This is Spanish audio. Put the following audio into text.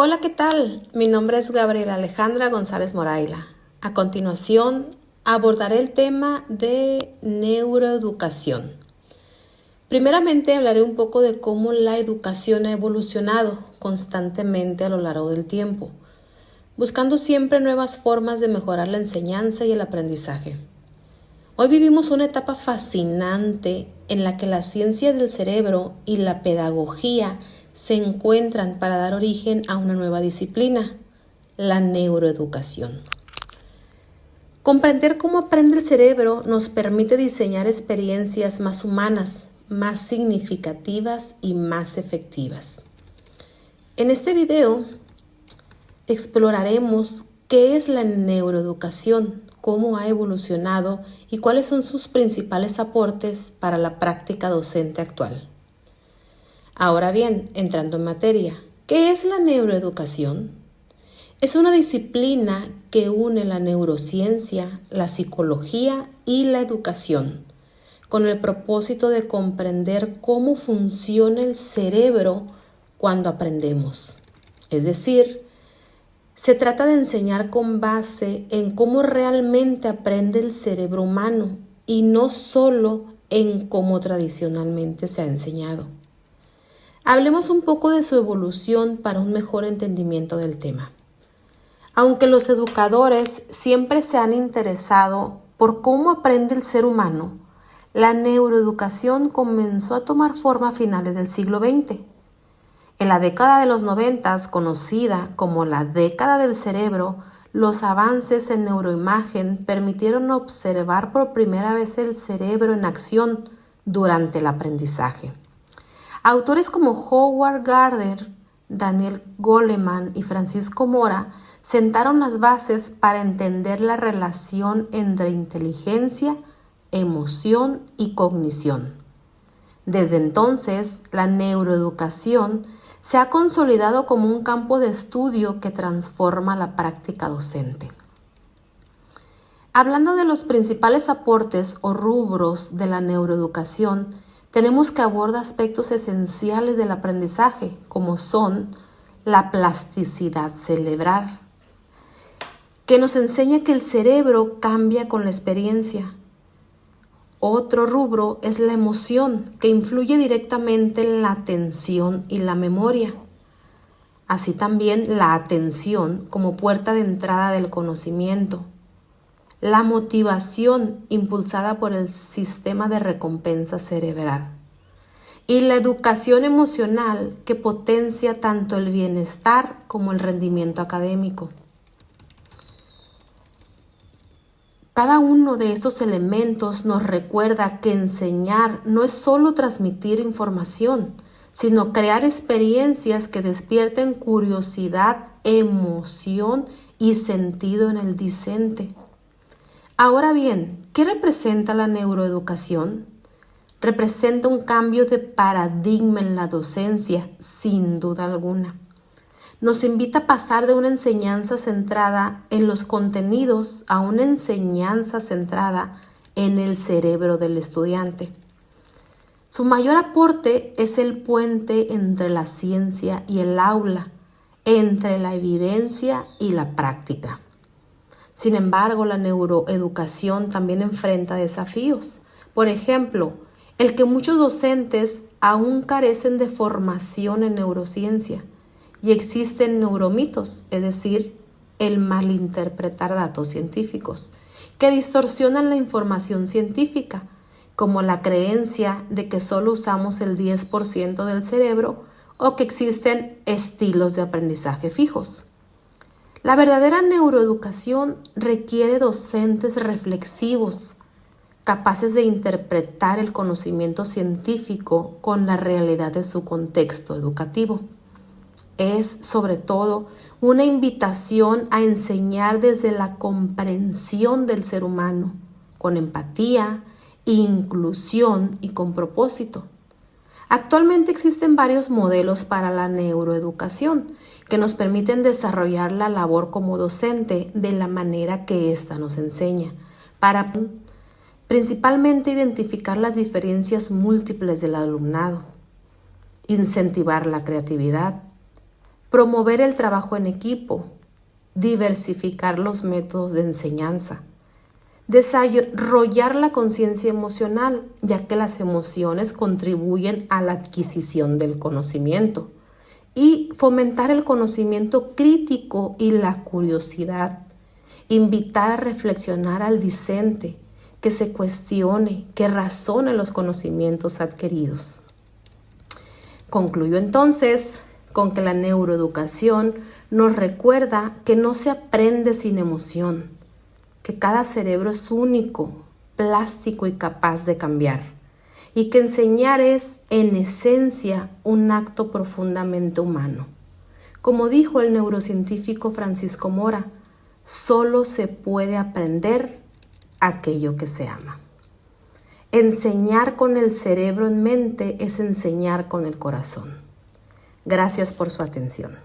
Hola, ¿qué tal? Mi nombre es Gabriela Alejandra González Moraila. A continuación, abordaré el tema de neuroeducación. Primeramente, hablaré un poco de cómo la educación ha evolucionado constantemente a lo largo del tiempo, buscando siempre nuevas formas de mejorar la enseñanza y el aprendizaje. Hoy vivimos una etapa fascinante en la que la ciencia del cerebro y la pedagogía se encuentran para dar origen a una nueva disciplina, la neuroeducación. Comprender cómo aprende el cerebro nos permite diseñar experiencias más humanas, más significativas y más efectivas. En este video exploraremos qué es la neuroeducación, cómo ha evolucionado y cuáles son sus principales aportes para la práctica docente actual. Ahora bien, entrando en materia, ¿qué es la neuroeducación? Es una disciplina que une la neurociencia, la psicología y la educación, con el propósito de comprender cómo funciona el cerebro cuando aprendemos. Es decir, se trata de enseñar con base en cómo realmente aprende el cerebro humano y no solo en cómo tradicionalmente se ha enseñado. Hablemos un poco de su evolución para un mejor entendimiento del tema. Aunque los educadores siempre se han interesado por cómo aprende el ser humano, la neuroeducación comenzó a tomar forma a finales del siglo XX. En la década de los 90, conocida como la década del cerebro, los avances en neuroimagen permitieron observar por primera vez el cerebro en acción durante el aprendizaje. Autores como Howard Gardner, Daniel Goleman y Francisco Mora sentaron las bases para entender la relación entre inteligencia, emoción y cognición. Desde entonces, la neuroeducación se ha consolidado como un campo de estudio que transforma la práctica docente. Hablando de los principales aportes o rubros de la neuroeducación, tenemos que abordar aspectos esenciales del aprendizaje, como son la plasticidad cerebral, que nos enseña que el cerebro cambia con la experiencia. Otro rubro es la emoción, que influye directamente en la atención y la memoria. Así también la atención como puerta de entrada del conocimiento. La motivación impulsada por el sistema de recompensa cerebral. Y la educación emocional que potencia tanto el bienestar como el rendimiento académico. Cada uno de estos elementos nos recuerda que enseñar no es solo transmitir información, sino crear experiencias que despierten curiosidad, emoción y sentido en el discente. Ahora bien, ¿qué representa la neuroeducación? Representa un cambio de paradigma en la docencia, sin duda alguna. Nos invita a pasar de una enseñanza centrada en los contenidos a una enseñanza centrada en el cerebro del estudiante. Su mayor aporte es el puente entre la ciencia y el aula, entre la evidencia y la práctica. Sin embargo, la neuroeducación también enfrenta desafíos. Por ejemplo, el que muchos docentes aún carecen de formación en neurociencia y existen neuromitos, es decir, el malinterpretar datos científicos, que distorsionan la información científica, como la creencia de que solo usamos el 10% del cerebro o que existen estilos de aprendizaje fijos. La verdadera neuroeducación requiere docentes reflexivos, capaces de interpretar el conocimiento científico con la realidad de su contexto educativo. Es, sobre todo, una invitación a enseñar desde la comprensión del ser humano, con empatía, inclusión y con propósito. Actualmente existen varios modelos para la neuroeducación que nos permiten desarrollar la labor como docente de la manera que ésta nos enseña, para principalmente identificar las diferencias múltiples del alumnado, incentivar la creatividad, promover el trabajo en equipo, diversificar los métodos de enseñanza, desarrollar la conciencia emocional, ya que las emociones contribuyen a la adquisición del conocimiento, y fomentar el conocimiento crítico y la curiosidad, invitar a reflexionar al discente, que se cuestione, que razone los conocimientos adquiridos. Concluyo entonces con que la neuroeducación nos recuerda que no se aprende sin emoción, que cada cerebro es único, plástico y capaz de cambiar, y que enseñar es, en esencia, un acto profundamente humano. Como dijo el neurocientífico Francisco Mora, solo se puede aprender aquello que se ama. Enseñar con el cerebro en mente es enseñar con el corazón. Gracias por su atención.